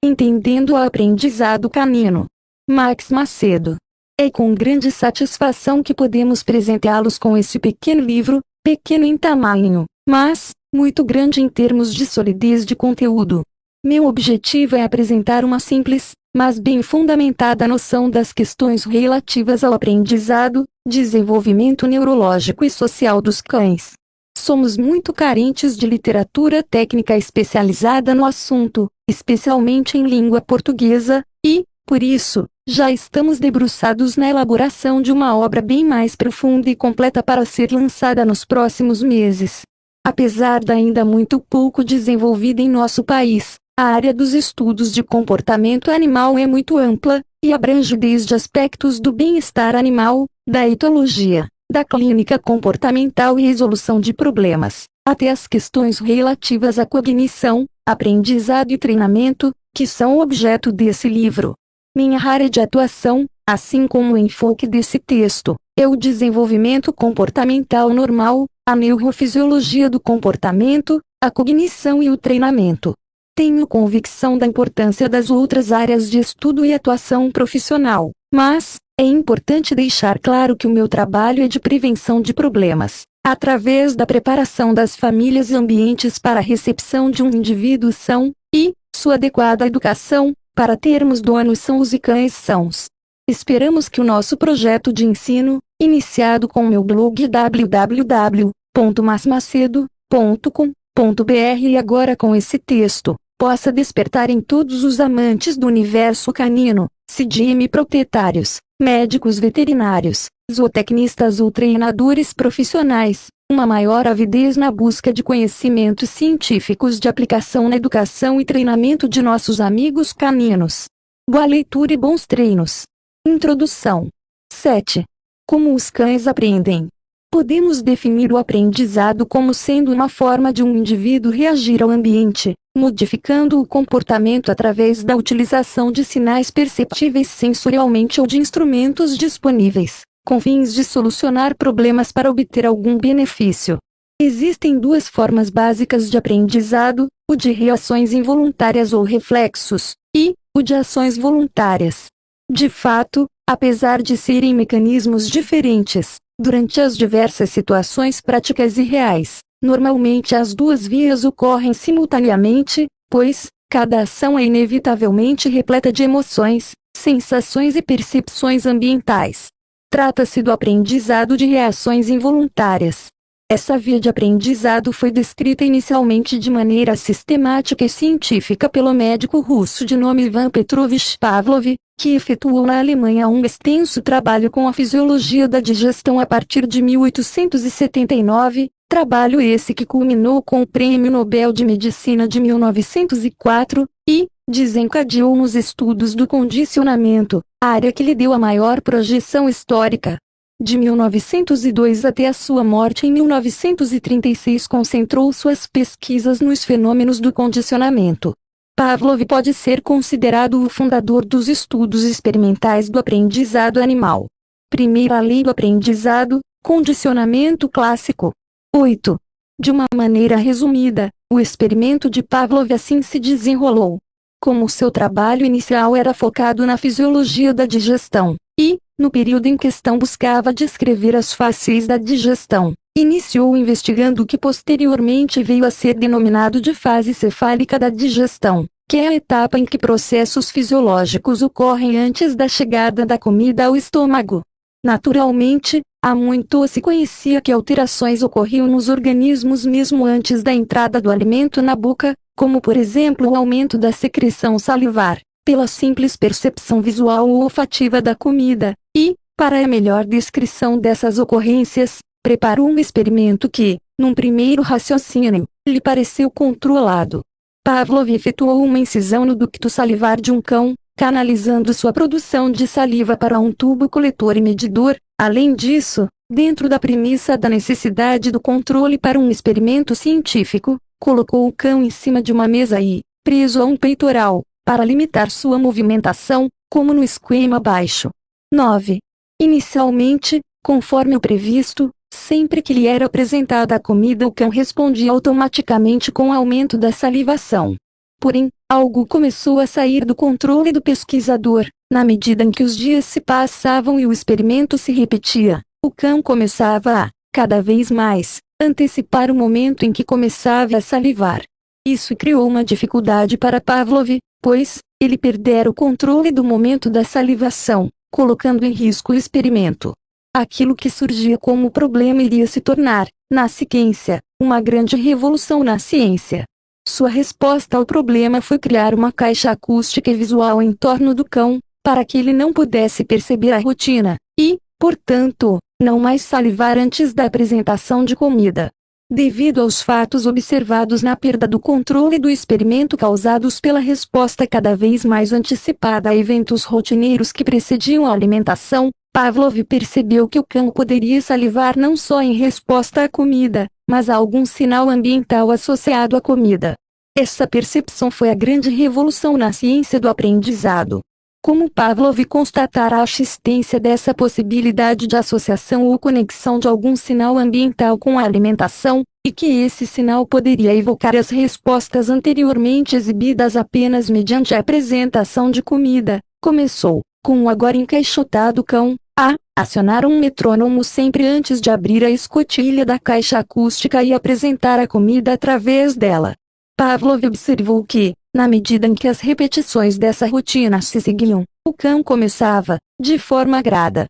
Entendendo o aprendizado canino. Max Macedo. É com grande satisfação que podemos presenteá-los com esse pequeno livro, pequeno em tamanho, mas muito grande em termos de solidez de conteúdo. Meu objetivo é apresentar uma simples, mas bem fundamentada noção das questões relativas ao aprendizado, desenvolvimento neurológico e social dos cães. Somos muito carentes de literatura técnica especializada no assunto, especialmente em língua portuguesa, e, por isso, já estamos debruçados na elaboração de uma obra bem mais profunda e completa para ser lançada nos próximos meses. Apesar da ainda muito pouco desenvolvida em nosso país, a área dos estudos de comportamento animal é muito ampla, e abrange desde aspectos do bem-estar animal, da etologia, da clínica comportamental e resolução de problemas, até as questões relativas à cognição, aprendizado e treinamento, que são objeto desse livro. Minha área de atuação, assim como o enfoque desse texto, é o desenvolvimento comportamental normal, a neurofisiologia do comportamento, a cognição e o treinamento. Tenho convicção da importância das outras áreas de estudo e atuação profissional, mas é importante deixar claro que o meu trabalho é de prevenção de problemas, através da preparação das famílias e ambientes para a recepção de um indivíduo são, e sua adequada educação, para termos donos sãos e cães sãos. Esperamos que o nosso projeto de ensino, iniciado com meu blog www.masmacedo.com.br e agora com esse texto, possa despertar em todos os amantes do universo canino, CDM proprietários, médicos veterinários, zootecnistas ou treinadores profissionais, uma maior avidez na busca de conhecimentos científicos de aplicação na educação e treinamento de nossos amigos caninos. Boa leitura e bons treinos. Introdução. 7. Como os cães aprendem? Podemos definir o aprendizado como sendo uma forma de um indivíduo reagir ao ambiente, modificando o comportamento através da utilização de sinais perceptíveis sensorialmente ou de instrumentos disponíveis, com fins de solucionar problemas para obter algum benefício. Existem duas formas básicas de aprendizado, o de reações involuntárias ou reflexos, e o de ações voluntárias. De fato, apesar de serem mecanismos diferentes, durante as diversas situações práticas e reais, normalmente as duas vias ocorrem simultaneamente, pois cada ação é inevitavelmente repleta de emoções, sensações e percepções ambientais. Trata-se do aprendizado de reações involuntárias. Essa via de aprendizado foi descrita inicialmente de maneira sistemática e científica pelo médico russo de nome Ivan Petrovich Pavlov, que efetuou na Alemanha um extenso trabalho com a fisiologia da digestão a partir de 1879, trabalho esse que culminou com o Prêmio Nobel de Medicina de 1904, e desencadeou nos estudos do condicionamento, área que lhe deu a maior projeção histórica. De 1902 até a sua morte em 1936 concentrou suas pesquisas nos fenômenos do condicionamento. Pavlov pode ser considerado o fundador dos estudos experimentais do aprendizado animal. Primeira lei do aprendizado, condicionamento clássico. 8. De uma maneira resumida, o experimento de Pavlov assim se desenrolou. Como seu trabalho inicial era focado na fisiologia da digestão, e, no período em questão buscava descrever as fases da digestão, iniciou investigando o que posteriormente veio a ser denominado de fase cefálica da digestão, que é a etapa em que processos fisiológicos ocorrem antes da chegada da comida ao estômago. Naturalmente, há muito se conhecia que alterações ocorriam nos organismos mesmo antes da entrada do alimento na boca, como por exemplo o aumento da secreção salivar, pela simples percepção visual ou olfativa da comida, e, para a melhor descrição dessas ocorrências, preparou um experimento que, num primeiro raciocínio, lhe pareceu controlado. Pavlov efetuou uma incisão no ducto salivar de um cão, canalizando sua produção de saliva para um tubo coletor e medidor. Além disso, dentro da premissa da necessidade do controle para um experimento científico, colocou o cão em cima de uma mesa e, preso a um peitoral, para limitar sua movimentação, como no esquema abaixo. 9. Inicialmente, conforme o previsto, sempre que lhe era apresentada a comida o cão respondia automaticamente com o aumento da salivação. Porém, algo começou a sair do controle do pesquisador. Na medida em que os dias se passavam e o experimento se repetia, o cão começava a, cada vez mais, antecipar o momento em que começava a salivar. Isso criou uma dificuldade para Pavlov, pois, ele perdera o controle do momento da salivação, colocando em risco o experimento. Aquilo que surgia como problema iria se tornar, na sequência, uma grande revolução na ciência. Sua resposta ao problema foi criar uma caixa acústica e visual em torno do cão, para que ele não pudesse perceber a rotina, e, portanto, não mais salivar antes da apresentação de comida. Devido aos fatos observados na perda do controle do experimento causados pela resposta cada vez mais antecipada a eventos rotineiros que precediam a alimentação, Pavlov percebeu que o cão poderia salivar não só em resposta à comida, mas a algum sinal ambiental associado à comida. Essa percepção foi a grande revolução na ciência do aprendizado. Como Pavlov constatara a existência dessa possibilidade de associação ou conexão de algum sinal ambiental com a alimentação, e que esse sinal poderia evocar as respostas anteriormente exibidas apenas mediante a apresentação de comida, começou, com o agora encaixotado cão, a acionar um metrônomo sempre antes de abrir a escotilha da caixa acústica e apresentar a comida através dela. Pavlov observou que, na medida em que as repetições dessa rotina se seguiam, o cão começava, de forma gradativa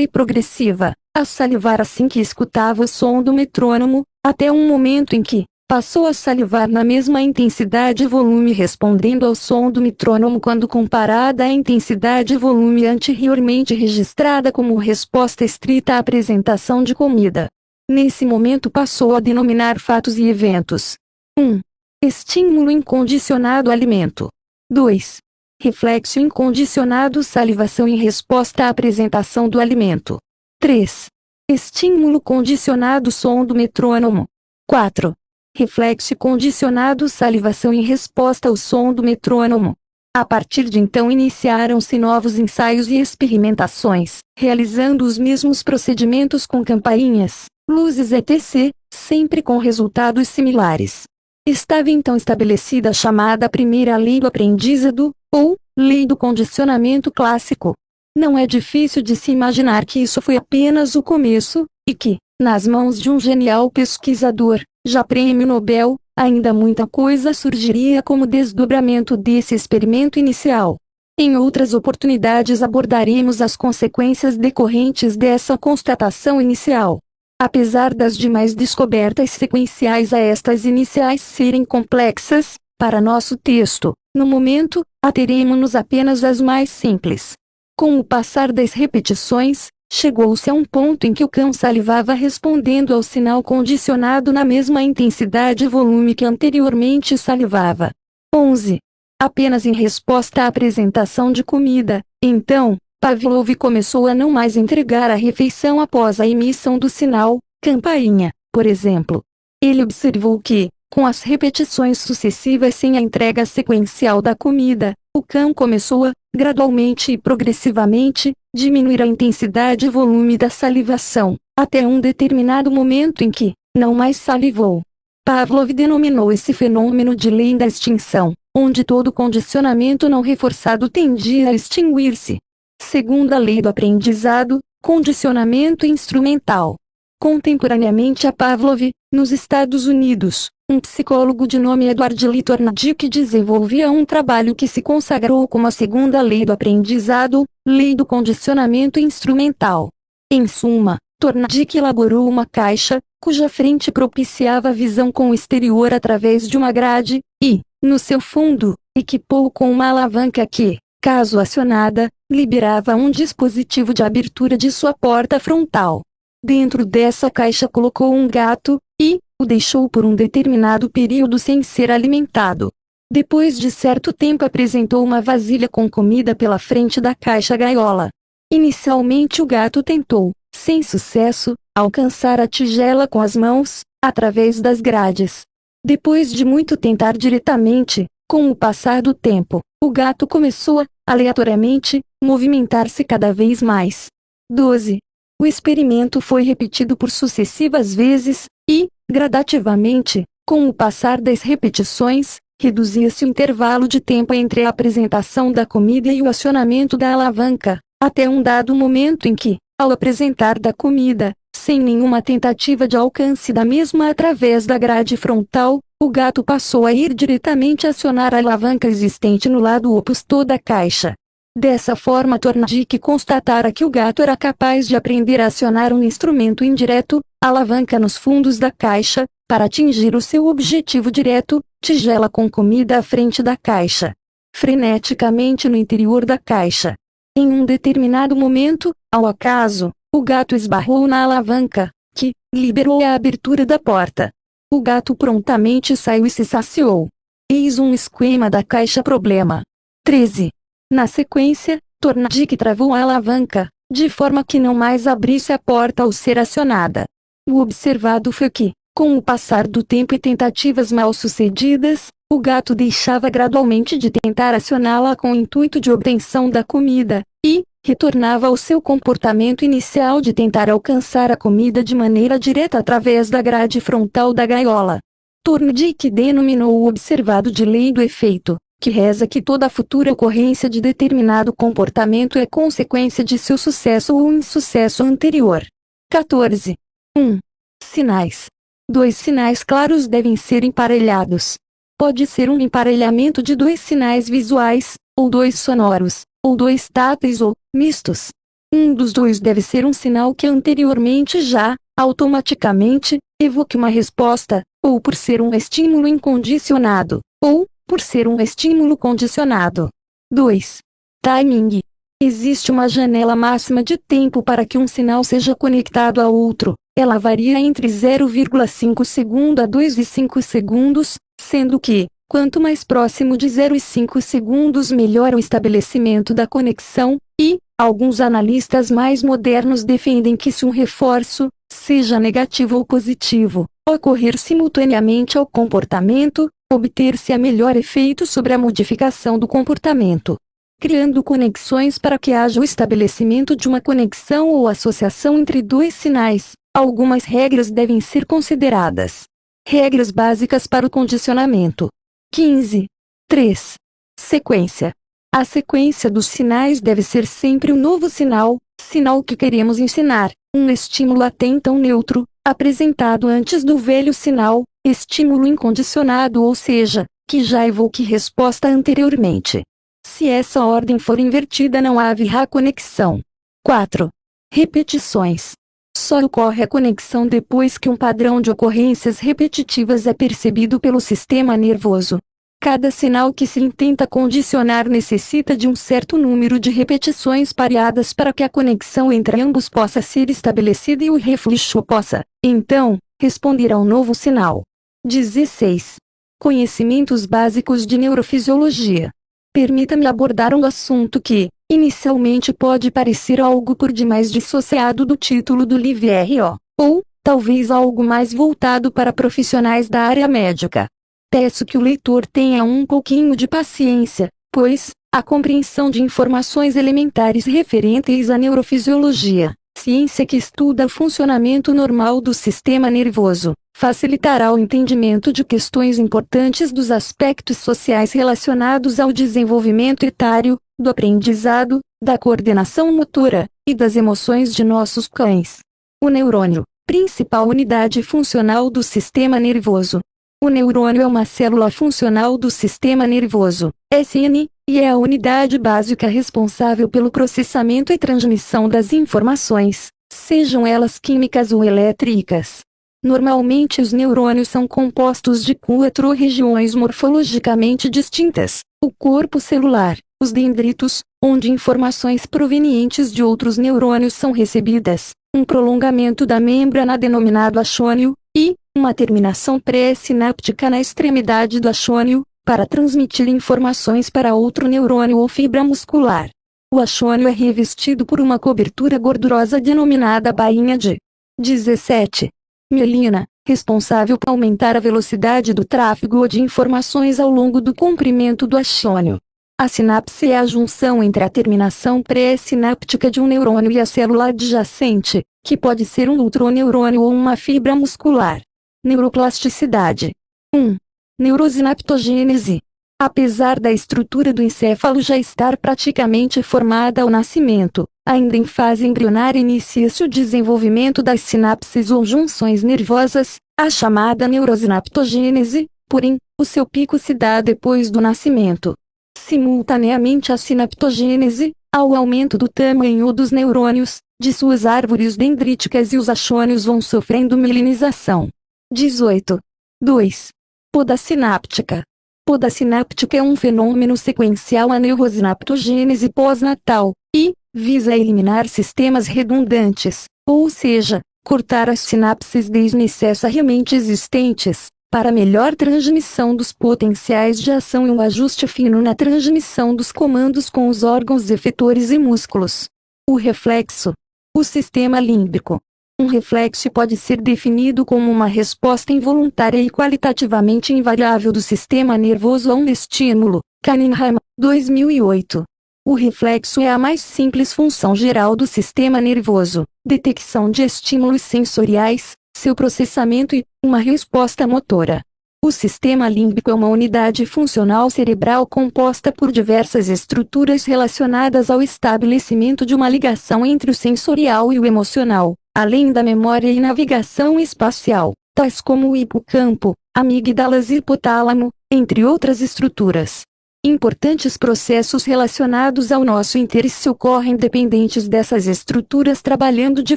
e progressiva, a salivar assim que escutava o som do metrônomo, até um momento em que passou a salivar na mesma intensidade e volume respondendo ao som do metrônomo quando comparada à intensidade e volume anteriormente registrada como resposta estrita à apresentação de comida. Nesse momento passou a denominar fatos e eventos. 1. Estímulo incondicionado alimento. 2. Reflexo incondicionado salivação em resposta à apresentação do alimento. 3. Estímulo condicionado som do metrônomo. 4. Reflexo condicionado salivação em resposta ao som do metrônomo. A partir de então iniciaram-se novos ensaios e experimentações, realizando os mesmos procedimentos com campainhas, luzes etc., sempre com resultados similares. Estava então estabelecida a chamada primeira lei do aprendizado, ou lei do condicionamento clássico. Não é difícil de se imaginar que isso foi apenas o começo, e que, nas mãos de um genial pesquisador, já prêmio Nobel, ainda muita coisa surgiria como desdobramento desse experimento inicial. Em outras oportunidades abordaremos as consequências decorrentes dessa constatação inicial. Apesar das demais descobertas sequenciais a estas iniciais serem complexas, para nosso texto, no momento, ateremo-nos apenas às mais simples. Com o passar das repetições, chegou-se a um ponto em que o cão salivava respondendo ao sinal condicionado na mesma intensidade e volume que anteriormente salivava. 11. Apenas em resposta à apresentação de comida, então, Pavlov começou a não mais entregar a refeição após a emissão do sinal, campainha, por exemplo. Ele observou que, com as repetições sucessivas sem a entrega sequencial da comida, o cão começou a, gradualmente e progressivamente, diminuir a intensidade e volume da salivação, até um determinado momento em que, não mais salivou. Pavlov denominou esse fenômeno de lei da extinção, onde todo condicionamento não reforçado tendia a extinguir-se. Segunda lei do aprendizado, condicionamento instrumental. Contemporaneamente a Pavlov, nos Estados Unidos, um psicólogo de nome Edward Lee Thorndike desenvolvia um trabalho que se consagrou como a segunda lei do aprendizado, lei do condicionamento instrumental. Em suma, Thorndike elaborou uma caixa, cuja frente propiciava a visão com o exterior através de uma grade, e, no seu fundo, equipou-o com uma alavanca que, caso acionada, liberava um dispositivo de abertura de sua porta frontal. Dentro dessa caixa colocou um gato, e o deixou por um determinado período sem ser alimentado. Depois de certo tempo apresentou uma vasilha com comida pela frente da caixa gaiola. Inicialmente o gato tentou, sem sucesso, alcançar a tigela com as mãos, através das grades. Depois de muito tentar diretamente, com o passar do tempo, o gato começou a, aleatoriamente, movimentar-se cada vez mais. 12. O experimento foi repetido por sucessivas vezes, e, gradativamente, com o passar das repetições, reduzia-se o intervalo de tempo entre a apresentação da comida e o acionamento da alavanca, até um dado momento em que, ao apresentar da comida, sem nenhuma tentativa de alcance da mesma através da grade frontal, o gato passou a ir diretamente acionar a alavanca existente no lado oposto da caixa. Dessa forma Thorndike constatara que o gato era capaz de aprender a acionar um instrumento indireto, alavanca nos fundos da caixa, para atingir o seu objetivo direto, tigela com comida à frente da caixa. Freneticamente no interior da caixa. Em um determinado momento, ao acaso, o gato esbarrou na alavanca, que liberou a abertura da porta. O gato prontamente saiu e se saciou. Eis um esquema da caixa problema. 13. Na sequência, Thorndike travou a alavanca, de forma que não mais abrisse a porta ao ser acionada. O observado foi que, com o passar do tempo e tentativas mal-sucedidas, o gato deixava gradualmente de tentar acioná-la com o intuito de obtenção da comida, e retornava ao seu comportamento inicial de tentar alcançar a comida de maneira direta através da grade frontal da gaiola. Thorndike denominou o observado de lei do efeito, que reza que toda futura ocorrência de determinado comportamento é consequência de seu sucesso ou insucesso anterior. 14. 1. Sinais. 2 sinais claros devem ser emparelhados. Pode ser um emparelhamento de 2 sinais visuais, ou 2 sonoros, ou 2 táteis ou mistos. Um dos dois deve ser um sinal que anteriormente já, automaticamente, evoque uma resposta, ou por ser um estímulo incondicionado, ou por ser um estímulo condicionado. 2. Timing. Existe uma janela máxima de tempo para que um sinal seja conectado a outro. Ela varia entre 0,5 segundo a 2,5 segundos, sendo que, quanto mais próximo de 0,5 segundos melhor o estabelecimento da conexão, e, alguns analistas mais modernos defendem que se um reforço, seja negativo ou positivo, ocorrer simultaneamente ao comportamento, obter-se-á melhor efeito sobre a modificação do comportamento. Criando conexões para que haja o estabelecimento de uma conexão ou associação entre 2 sinais, algumas regras devem ser consideradas. Regras básicas para o condicionamento. 15. 3. Sequência. A sequência dos sinais deve ser sempre um novo sinal, sinal que queremos ensinar, um estímulo até então neutro, apresentado antes do velho sinal, estímulo incondicionado ou seja, que já evoque resposta anteriormente. Se essa ordem for invertida não haverá conexão. 4. Repetições. Só ocorre a conexão depois que um padrão de ocorrências repetitivas é percebido pelo sistema nervoso. Cada sinal que se intenta condicionar necessita de um certo número de repetições pareadas para que a conexão entre ambos possa ser estabelecida e o refluxo possa, então, responder ao novo sinal. 16. Conhecimentos básicos de neurofisiologia. Permita-me abordar um assunto que, inicialmente pode parecer algo por demais dissociado do título do livro, ou, talvez algo mais voltado para profissionais da área médica. Peço que o leitor tenha um pouquinho de paciência, pois, a compreensão de informações elementares referentes à neurofisiologia, ciência que estuda o funcionamento normal do sistema nervoso, facilitará o entendimento de questões importantes dos aspectos sociais relacionados ao desenvolvimento etário, do aprendizado, da coordenação motora, e das emoções de nossos cães. O neurônio, principal unidade funcional do sistema nervoso. O neurônio é uma célula funcional do sistema nervoso, SN, e é a unidade básica responsável pelo processamento e transmissão das informações, sejam elas químicas ou elétricas. Normalmente os neurônios são compostos de 4 regiões morfologicamente distintas: o corpo celular, os dendritos, onde informações provenientes de outros neurônios são recebidas, um prolongamento da membrana denominado axônio, e uma terminação pré-sináptica na extremidade do axônio, para transmitir informações para outro neurônio ou fibra muscular. O axônio é revestido por uma cobertura gordurosa denominada bainha de 17. Mielina, responsável por aumentar a velocidade do tráfego de informações ao longo do comprimento do axônio. A sinapse é a junção entre a terminação pré-sináptica de um neurônio e a célula adjacente, que pode ser um outro neurônio ou uma fibra muscular. Neuroplasticidade. 1. Neurosinaptogênese. Apesar da estrutura do encéfalo já estar praticamente formada ao nascimento, ainda em fase embrionária inicia-se o desenvolvimento das sinapses ou junções nervosas, a chamada neurosinaptogênese, porém, o seu pico se dá depois do nascimento. Simultaneamente à sinaptogênese, ao aumento do tamanho dos neurônios, de suas árvores dendríticas e os axônios vão sofrendo mielinização. 18. 2. Poda sináptica. Poda sináptica é um fenômeno sequencial à neurosinaptogênese pós-natal, e visa eliminar sistemas redundantes, ou seja, cortar as sinapses desnecessariamente existentes, para melhor transmissão dos potenciais de ação e um ajuste fino na transmissão dos comandos com os órgãos efetores e músculos. O reflexo. O sistema límbico. Um reflexo pode ser definido como uma resposta involuntária e qualitativamente invariável do sistema nervoso a um estímulo. Cunningham, 2008. O reflexo é a mais simples função geral do sistema nervoso, detecção de estímulos sensoriais, seu processamento e uma resposta motora. O sistema límbico é uma unidade funcional cerebral composta por diversas estruturas relacionadas ao estabelecimento de uma ligação entre o sensorial e o emocional, além da memória e navegação espacial, tais como o hipocampo, amígdalas e hipotálamo, entre outras estruturas. Importantes processos relacionados ao nosso interesse ocorrem dependentes dessas estruturas trabalhando de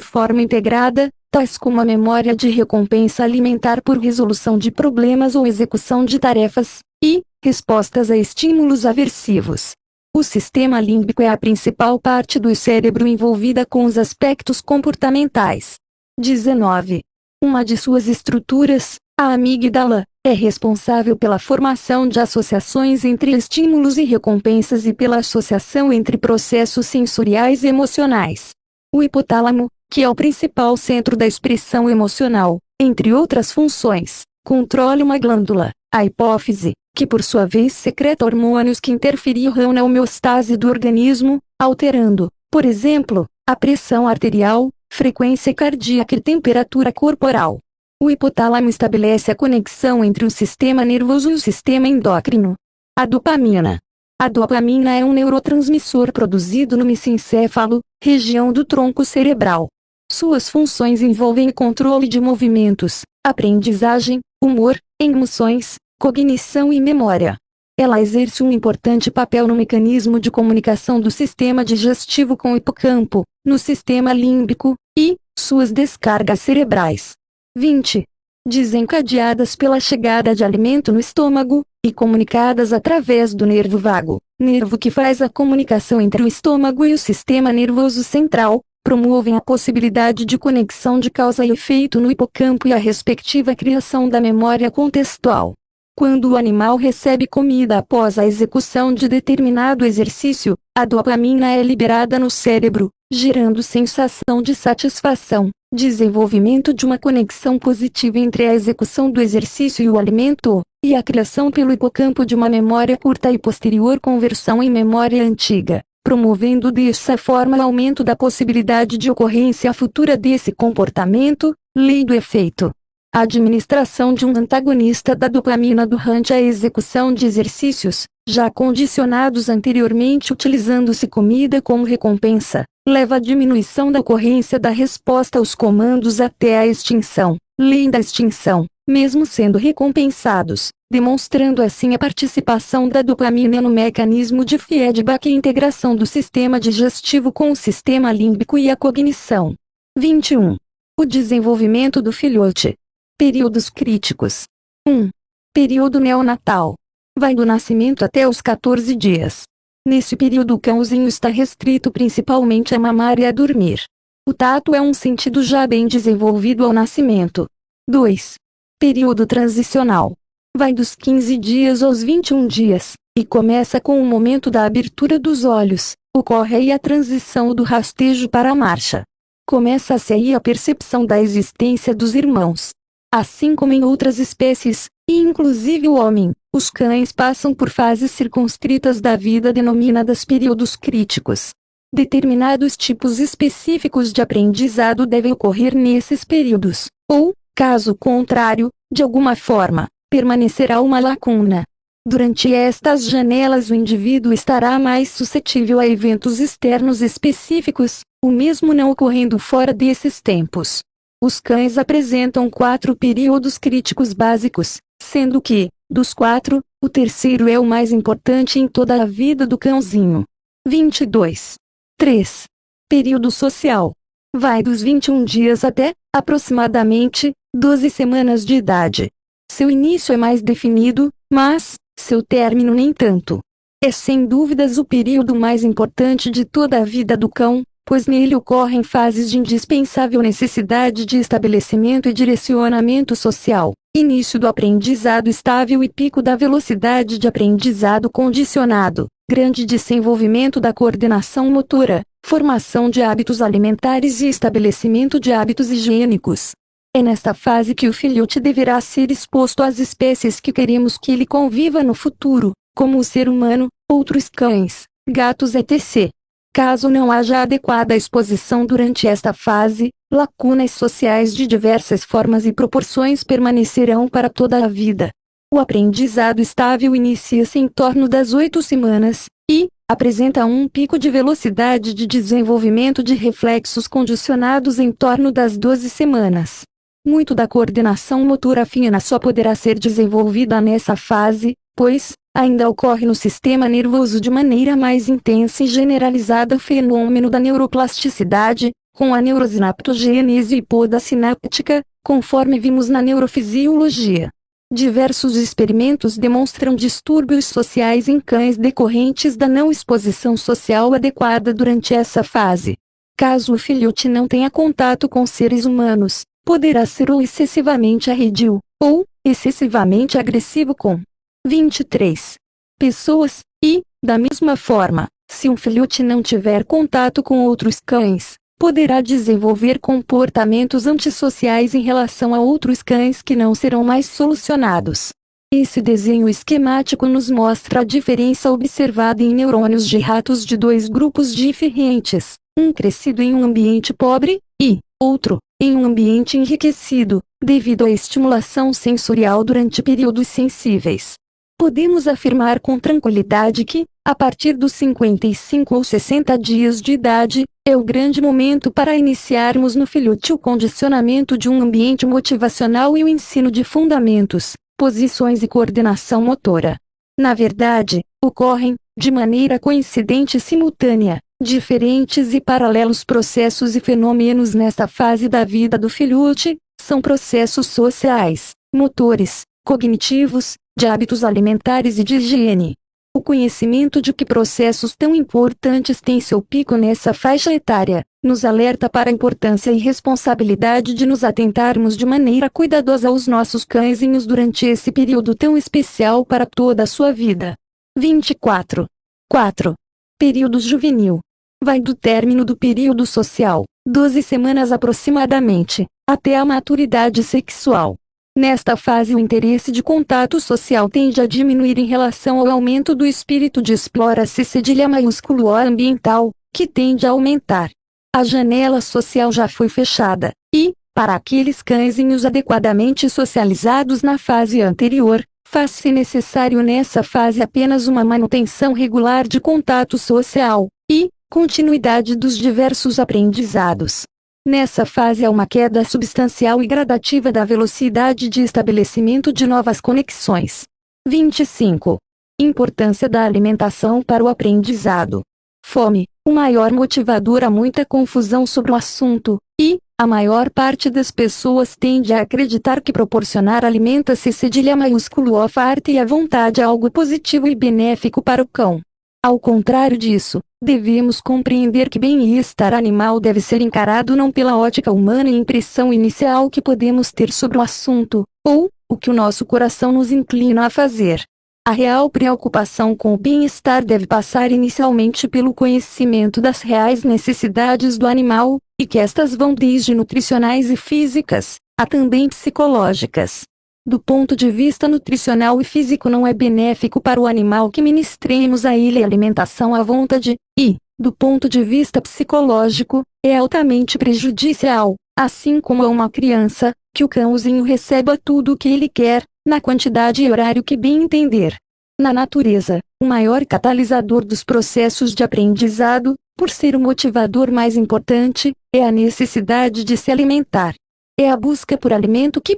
forma integrada, tais como a memória de recompensa alimentar por resolução de problemas ou execução de tarefas, e respostas a estímulos aversivos. O sistema límbico é a principal parte do cérebro envolvida com os aspectos comportamentais. 19. Uma de suas estruturas, a amígdala, é responsável pela formação de associações entre estímulos e recompensas e pela associação entre processos sensoriais e emocionais. O hipotálamo, que é o principal centro da expressão emocional, entre outras funções, controla uma glândula, a hipófise, que por sua vez secreta hormônios que interferiram na homeostase do organismo, alterando, por exemplo, a pressão arterial, frequência cardíaca e temperatura corporal. O hipotálamo estabelece a conexão entre o sistema nervoso e o sistema endócrino. A dopamina. A dopamina é um neurotransmissor produzido no mesencéfalo, região do tronco cerebral. Suas funções envolvem controle de movimentos, aprendizagem, humor, emoções, cognição e memória. Ela exerce um importante papel no mecanismo de comunicação do sistema digestivo com o hipocampo, no sistema límbico, e suas descargas cerebrais. 20. Desencadeadas pela chegada de alimento no estômago, e comunicadas através do nervo vago, nervo que faz a comunicação entre o estômago e o sistema nervoso central, promovem a possibilidade de conexão de causa e efeito no hipocampo e a respectiva criação da memória contextual. Quando o animal recebe comida após a execução de determinado exercício, a dopamina é liberada no cérebro, gerando sensação de satisfação, desenvolvimento de uma conexão positiva entre a execução do exercício e o alimento, e a criação pelo hipocampo de uma memória curta e posterior conversão em memória antiga, promovendo dessa forma o aumento da possibilidade de ocorrência futura desse comportamento. Lei do efeito. A administração de um antagonista da dopamina durante a execução de exercícios, já condicionados anteriormente utilizando-se comida como recompensa, leva à diminuição da ocorrência da resposta aos comandos até a extinção, lei da extinção, mesmo sendo recompensados, demonstrando assim a participação da dopamina no mecanismo de feedback e integração do sistema digestivo com o sistema límbico e a cognição. 21. O desenvolvimento do filhote. Períodos críticos. 1. Período neonatal. Vai do nascimento até os 14 dias. Nesse período o cãozinho está restrito principalmente a mamar e a dormir. O tato é um sentido já bem desenvolvido ao nascimento. 2. Período transicional. Vai dos 15 dias aos 21 dias, e começa com o momento da abertura dos olhos, ocorre aí a transição do rastejo para a marcha. Começa-se aí a percepção da existência dos irmãos. Assim como em outras espécies, e inclusive o homem, os cães passam por fases circunscritas da vida denominadas períodos críticos. Determinados tipos específicos de aprendizado devem ocorrer nesses períodos, ou, caso contrário, de alguma forma, permanecerá uma lacuna. Durante estas janelas o indivíduo estará mais suscetível a eventos externos específicos, o mesmo não ocorrendo fora desses tempos. Os cães apresentam 4 períodos críticos básicos, sendo que, dos 4, o terceiro é o mais importante em toda a vida do cãozinho. 22. 3. Período social. Vai dos 21 dias até, aproximadamente, 12 semanas de idade. Seu início é mais definido, mas, seu término nem tanto. É sem dúvidas o período mais importante de toda a vida do cão, pois nele ocorrem fases de indispensável necessidade de estabelecimento e direcionamento social, início do aprendizado estável e pico da velocidade de aprendizado condicionado, grande desenvolvimento da coordenação motora, formação de hábitos alimentares e estabelecimento de hábitos higiênicos. É nesta fase que o filhote deverá ser exposto às espécies que queremos que ele conviva no futuro, como o ser humano, outros cães, gatos etc. Caso não haja adequada exposição durante esta fase, lacunas sociais de diversas formas e proporções permanecerão para toda a vida. O aprendizado estável inicia-se em torno das 8 semanas, e apresenta um pico de velocidade de desenvolvimento de reflexos condicionados em torno das 12 semanas. Muito da coordenação motora fina só poderá ser desenvolvida nessa fase, pois, ainda ocorre no sistema nervoso de maneira mais intensa e generalizada o fenômeno da neuroplasticidade, com a neurosinaptogênese e poda sináptica, conforme vimos na neurofisiologia. Diversos experimentos demonstram distúrbios sociais em cães decorrentes da não exposição social adequada durante essa fase. Caso o filhote não tenha contato com seres humanos, poderá ser ou excessivamente arredio, ou excessivamente agressivo com 23 pessoas, e, da mesma forma, se um filhote não tiver contato com outros cães, poderá desenvolver comportamentos antissociais em relação a outros cães que não serão mais solucionados. Esse desenho esquemático nos mostra a diferença observada em neurônios de ratos de 2 grupos diferentes, um crescido em um ambiente pobre, e outro, em um ambiente enriquecido, devido à estimulação sensorial durante períodos sensíveis. Podemos afirmar com tranquilidade que, a partir dos 55 ou 60 dias de idade, é o grande momento para iniciarmos no filhote o condicionamento de um ambiente motivacional e o ensino de fundamentos, posições e coordenação motora. Na verdade, ocorrem, de maneira coincidente e simultânea, diferentes e paralelos processos e fenômenos nesta fase da vida do filhote, são processos sociais, motores, cognitivos, de hábitos alimentares e de higiene. O conhecimento de que processos tão importantes têm seu pico nessa faixa etária, nos alerta para a importância e responsabilidade de nos atentarmos de maneira cuidadosa aos nossos cãezinhos durante esse período tão especial para toda a sua vida. 24. 4. Período juvenil. Vai do término do período social, 12 semanas aproximadamente, até a maturidade sexual. Nesta fase o interesse de contato social tende a diminuir em relação ao aumento do espírito de explora-se cedilha maiúsculo O ambiental, que tende a aumentar. A janela social já foi fechada, e, para aqueles cãezinhos adequadamente socializados na fase anterior, faz-se necessário nessa fase apenas uma manutenção regular de contato social, e continuidade dos diversos aprendizados. Nessa fase há uma queda substancial e gradativa da velocidade de estabelecimento de novas conexões. 25. Importância da alimentação para o aprendizado. Fome, o maior motivador há muita confusão sobre o assunto, e a maior parte das pessoas tende a acreditar que proporcionar alimenta-se cedilha maiúsculo O farta e à vontade é algo positivo e benéfico para o cão. Ao contrário disso, devemos compreender que bem-estar animal deve ser encarado não pela ótica humana e impressão inicial que podemos ter sobre o assunto, ou o que o nosso coração nos inclina a fazer. A real preocupação com o bem-estar deve passar inicialmente pelo conhecimento das reais necessidades do animal, e que estas vão desde nutricionais e físicas, a também psicológicas. Do ponto de vista nutricional e físico não é benéfico para o animal que ministremos a ele alimentação à vontade, e, do ponto de vista psicológico, é altamente prejudicial, assim como a uma criança, que o cãozinho receba tudo o que ele quer, na quantidade e horário que bem entender. Na natureza, o maior catalisador dos processos de aprendizado, por ser o motivador mais importante, é a necessidade de se alimentar. É a busca por alimento que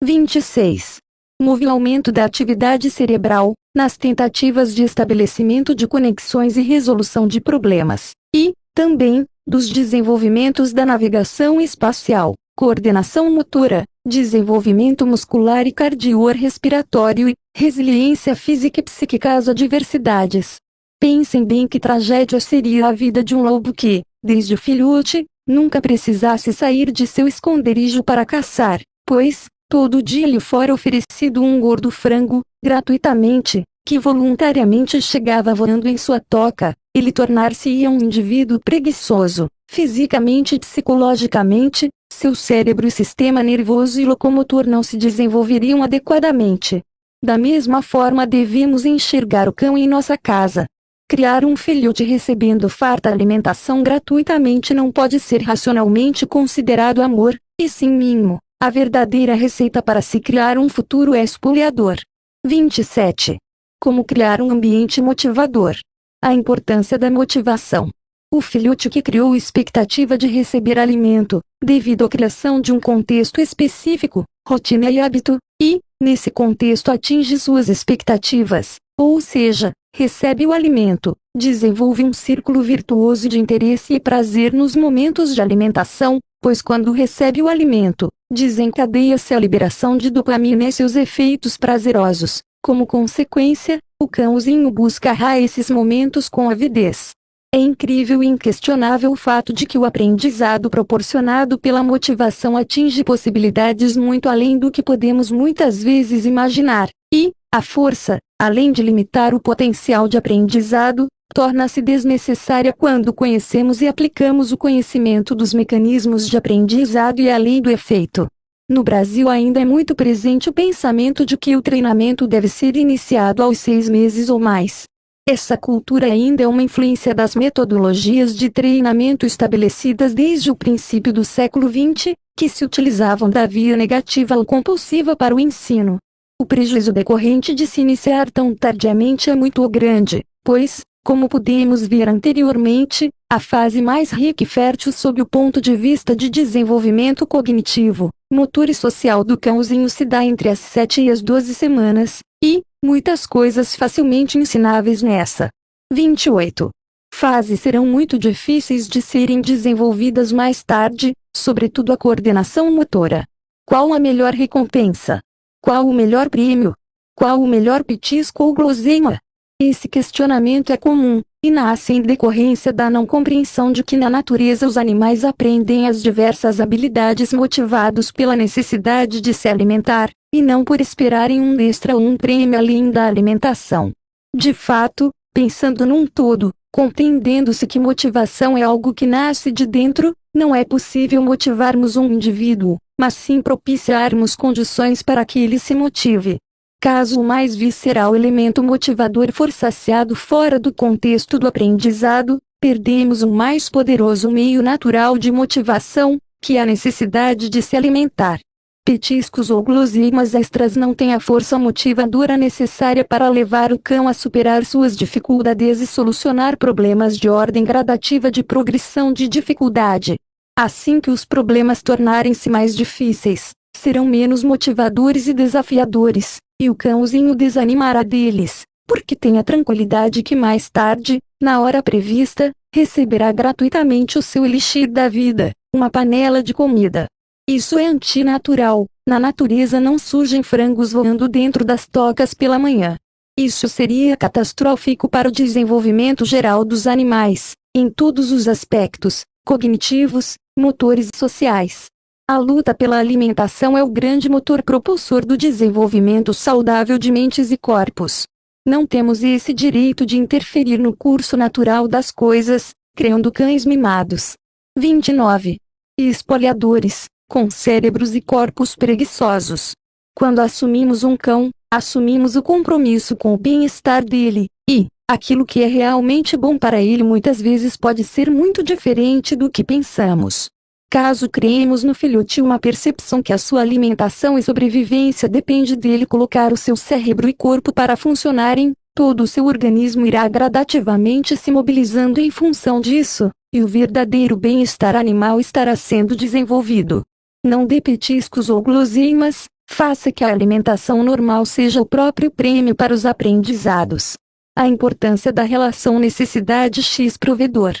26. Move o aumento da atividade cerebral, nas tentativas de estabelecimento de conexões e resolução de problemas, e, também, dos desenvolvimentos da navegação espacial, coordenação motora, desenvolvimento muscular e cardiorrespiratório e resiliência física e psíquica às adversidades. Pensem bem que tragédia seria a vida de um lobo que, desde filhote, nunca precisasse sair de seu esconderijo para caçar, pois, todo dia lhe fora oferecido um gordo frango, gratuitamente, que voluntariamente chegava voando em sua toca. Ele tornar-se-ia um indivíduo preguiçoso, fisicamente e psicologicamente, seu cérebro e sistema nervoso e locomotor não se desenvolveriam adequadamente. Da mesma forma devemos enxergar o cão em nossa casa. Criar um filhote recebendo farta alimentação gratuitamente não pode ser racionalmente considerado amor, e sim mimo. A verdadeira receita para se criar um futuro é espoliador. 27. Como criar um ambiente motivador. A importância da motivação. O filhote que criou expectativa de receber alimento, devido à criação de um contexto específico, rotina e hábito, e, nesse contexto atinge suas expectativas, ou seja, recebe o alimento, desenvolve um círculo virtuoso de interesse e prazer nos momentos de alimentação, pois quando recebe o alimento, desencadeia-se a liberação de dopamina e seus efeitos prazerosos. Como consequência, o cãozinho buscará esses momentos com avidez. É incrível e inquestionável o fato de que o aprendizado proporcionado pela motivação atinge possibilidades muito além do que podemos muitas vezes imaginar, e, a força, além de limitar o potencial de aprendizado, torna-se desnecessária quando conhecemos e aplicamos o conhecimento dos mecanismos de aprendizado e a lei do efeito. No Brasil ainda é muito presente o pensamento de que o treinamento deve ser iniciado aos 6 meses ou mais. Essa cultura ainda é uma influência das metodologias de treinamento estabelecidas desde o princípio do século XX, que se utilizavam da via negativa ou compulsiva para o ensino. O prejuízo decorrente de se iniciar tão tardiamente é muito grande, pois, como pudemos ver anteriormente, a fase mais rica e fértil sob o ponto de vista de desenvolvimento cognitivo, motor e social do cãozinho se dá entre as 7 e as 12 semanas, e, muitas coisas facilmente ensináveis nessa 28. Fase serão muito difíceis de serem desenvolvidas mais tarde, sobretudo a coordenação motora. Qual a melhor recompensa? Qual o melhor prêmio? Qual o melhor petisco ou guloseima? Esse questionamento é comum, e nasce em decorrência da não compreensão de que na natureza os animais aprendem as diversas habilidades motivados pela necessidade de se alimentar, e não por esperarem um extra ou um prêmio além da alimentação. De fato, pensando num todo, compreendendo-se que motivação é algo que nasce de dentro, não é possível motivarmos um indivíduo, mas sim propiciarmos condições para que ele se motive. Caso o mais visceral elemento motivador for saciado fora do contexto do aprendizado, perdemos um mais poderoso meio natural de motivação, que é a necessidade de se alimentar. Petiscos ou guloseimas extras não têm a força motivadora necessária para levar o cão a superar suas dificuldades e solucionar problemas de ordem gradativa de progressão de dificuldade. Assim que os problemas tornarem-se mais difíceis, serão menos motivadores e desafiadores, e o cãozinho desanimará deles, porque tem a tranquilidade que mais tarde, na hora prevista, receberá gratuitamente o seu elixir da vida, uma panela de comida. Isso é antinatural. Na natureza não surgem frangos voando dentro das tocas pela manhã. Isso seria catastrófico para o desenvolvimento geral dos animais, em todos os aspectos, cognitivos, motores e sociais. A luta pela alimentação é o grande motor propulsor do desenvolvimento saudável de mentes e corpos. Não temos esse direito de interferir no curso natural das coisas, criando cães mimados. 29. E espoliadores, com cérebros e corpos preguiçosos. Quando assumimos um cão, assumimos o compromisso com o bem-estar dele, e aquilo que é realmente bom para ele muitas vezes pode ser muito diferente do que pensamos. Caso criemos no filhote uma percepção que a sua alimentação e sobrevivência depende dele colocar o seu cérebro e corpo para funcionarem, todo o seu organismo irá gradativamente se mobilizando em função disso, e o verdadeiro bem-estar animal estará sendo desenvolvido. Não dê petiscos ou guloseimas, faça que a alimentação normal seja o próprio prêmio para os aprendizados. A importância da relação necessidade X-provedor.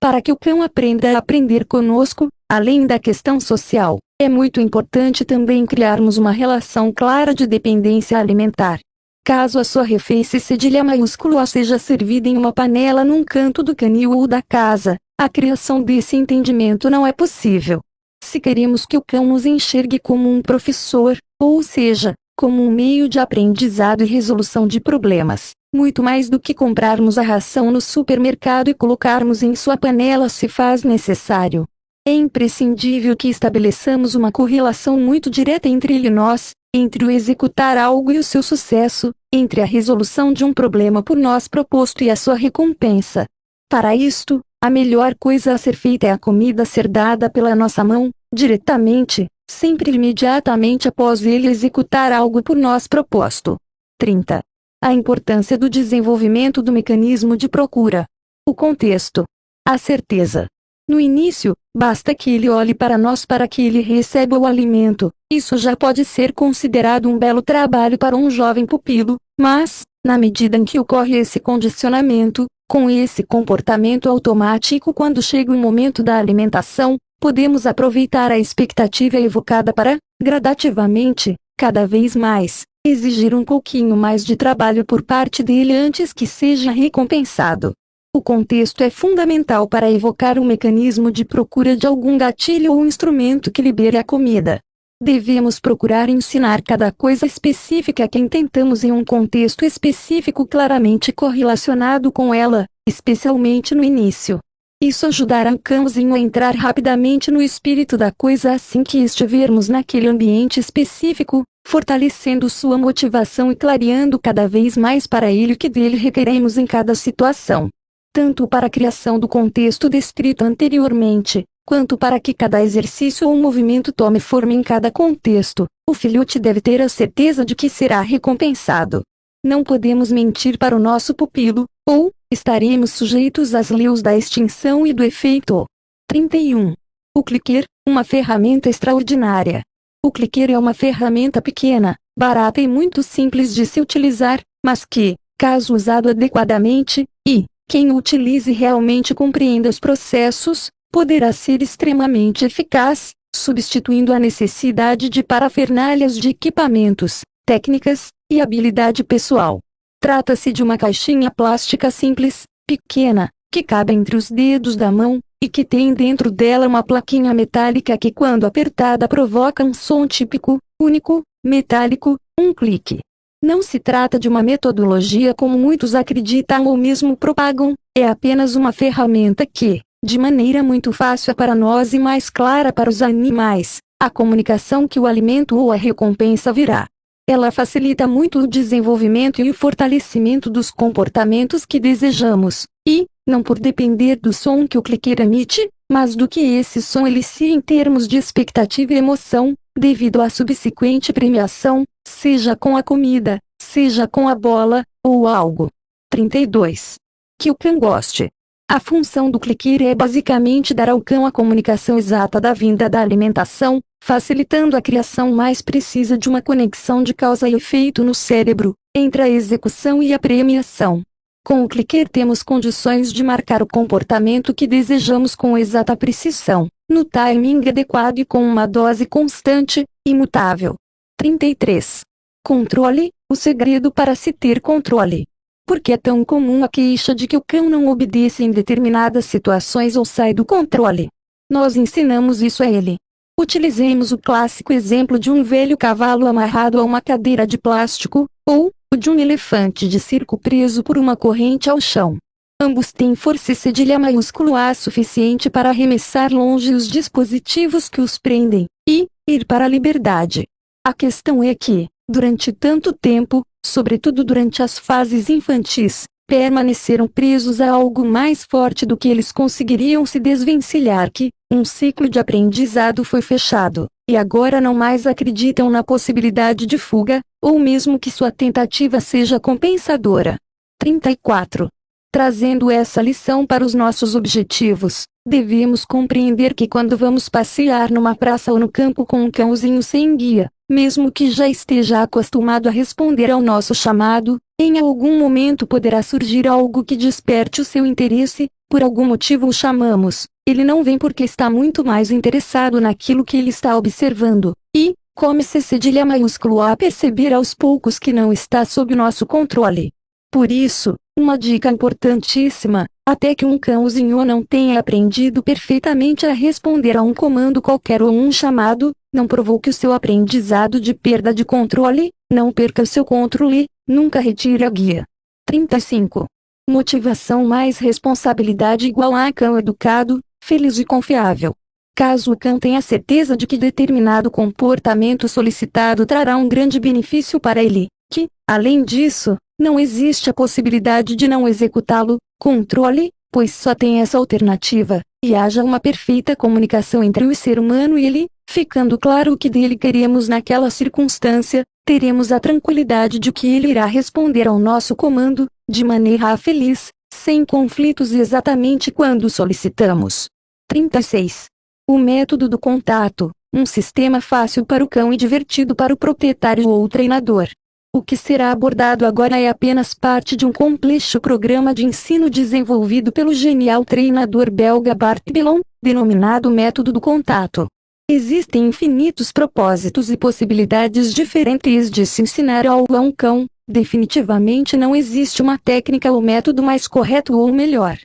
Para que o cão aprenda a aprender conosco, além da questão social, é muito importante também criarmos uma relação clara de dependência alimentar. Caso a sua refeição cedilha maiúsculo A seja servida em uma panela num canto do canil ou da casa, a criação desse entendimento não é possível. Se queremos que o cão nos enxergue como um professor, ou seja, como um meio de aprendizado e resolução de problemas, muito mais do que comprarmos a ração no supermercado e colocarmos em sua panela se faz necessário. É imprescindível que estabeleçamos uma correlação muito direta entre ele e nós, entre o executar algo e o seu sucesso, entre a resolução de um problema por nós proposto e a sua recompensa. Para isto, a melhor coisa a ser feita é a comida ser dada pela nossa mão, diretamente, sempre imediatamente após ele executar algo por nós proposto. 30. A importância do desenvolvimento do mecanismo de procura. O contexto. A certeza. No início, basta que ele olhe para nós para que ele receba o alimento. Isso já pode ser considerado um belo trabalho para um jovem pupilo, mas, na medida em que ocorre esse condicionamento, com esse comportamento automático quando chega o momento da alimentação, podemos aproveitar a expectativa evocada para, gradativamente, cada vez mais, exigir um pouquinho mais de trabalho por parte dele antes que seja recompensado. O contexto é fundamental para evocar um mecanismo de procura de algum gatilho ou instrumento que libere a comida. Devemos procurar ensinar cada coisa específica a quem tentamos em um contexto específico claramente correlacionado com ela, especialmente no início. Isso ajudará o cãozinho a entrar rapidamente no espírito da coisa assim que estivermos naquele ambiente específico, fortalecendo sua motivação e clareando cada vez mais para ele o que dele requeremos em cada situação. Tanto para a criação do contexto descrito anteriormente, quanto para que cada exercício ou movimento tome forma em cada contexto, o filhote deve ter a certeza de que será recompensado. Não podemos mentir para o nosso pupilo, ou estaremos sujeitos às leis da extinção e do efeito. 31. O clicker, uma ferramenta extraordinária. O clicker é uma ferramenta pequena, barata e muito simples de se utilizar, mas que, caso usado adequadamente, e quem o utilize realmente compreenda os processos, poderá ser extremamente eficaz, substituindo a necessidade de parafernálias de equipamentos, técnicas e habilidade pessoal. Trata-se de uma caixinha plástica simples, pequena, que cabe entre os dedos da mão, e que tem dentro dela uma plaquinha metálica que quando apertada provoca um som típico, único, metálico, um clique. Não se trata de uma metodologia como muitos acreditam ou mesmo propagam, é apenas uma ferramenta que, de maneira muito fácil para nós e mais clara para os animais, a comunicação que o alimento ou a recompensa virá. Ela facilita muito o desenvolvimento e o fortalecimento dos comportamentos que desejamos, e, não por depender do som que o clicker emite, mas do que esse som elicia em termos de expectativa e emoção, devido à subsequente premiação, seja com a comida, seja com a bola, ou algo. 32. Que o cão goste. A função do clicker é basicamente dar ao cão a comunicação exata da vinda da alimentação, facilitando a criação mais precisa de uma conexão de causa e efeito no cérebro, entre a execução e a premiação. Com o clicker temos condições de marcar o comportamento que desejamos com exata precisão, no timing adequado e com uma dose constante, imutável. 33. Controle, o segredo para se ter controle. Por que é tão comum a queixa de que o cão não obedece em determinadas situações ou sai do controle? Nós ensinamos isso a ele. Utilizemos o clássico exemplo de um velho cavalo amarrado a uma cadeira de plástico, ou o de um elefante de circo preso por uma corrente ao chão. Ambos têm força e cedilha maiúsculo A suficiente para arremessar longe os dispositivos que os prendem, e ir para a liberdade. A questão é que, durante tanto tempo, sobretudo durante as fases infantis, permaneceram presos a algo mais forte do que eles conseguiriam se desvencilhar que, Um ciclo de aprendizado foi fechado, e agora não mais acreditam na possibilidade de fuga, ou mesmo que sua tentativa seja compensadora. 34. Trazendo essa lição para os nossos objetivos, devemos compreender que quando vamos passear numa praça ou no campo com um cãozinho sem guia, mesmo que já esteja acostumado a responder ao nosso chamado, em algum momento poderá surgir algo que desperte o seu interesse, por algum motivo o chamamos. Ele não vem porque está muito mais interessado naquilo que ele está observando, e, come-se cedilha maiúsculo a perceber aos poucos que não está sob nosso controle. Por isso, uma dica importantíssima, até que um cãozinho não tenha aprendido perfeitamente a responder a um comando qualquer ou um chamado, não provoque o seu aprendizado de perda de controle, não perca o seu controle, nunca retire a guia. 35. Motivação mais responsabilidade igual a cão educado, feliz e confiável. Caso o cão tenha certeza de que determinado comportamento solicitado trará um grande benefício para ele, que, além disso, não existe a possibilidade de não executá-lo, controle, pois só tem essa alternativa, e haja uma perfeita comunicação entre o ser humano e ele, ficando claro o que dele queremos naquela circunstância, teremos a tranquilidade de que ele irá responder ao nosso comando, de maneira feliz, sem conflitos e exatamente quando solicitamos. 36. O método do contato, um sistema fácil para o cão e divertido para o proprietário ou treinador. O que será abordado agora é apenas parte de um complexo programa de ensino desenvolvido pelo genial treinador belga Bart Bellon, denominado método do contato. Existem infinitos propósitos e possibilidades diferentes de se ensinar algo a um cão, definitivamente não existe uma técnica ou método mais correto ou melhor.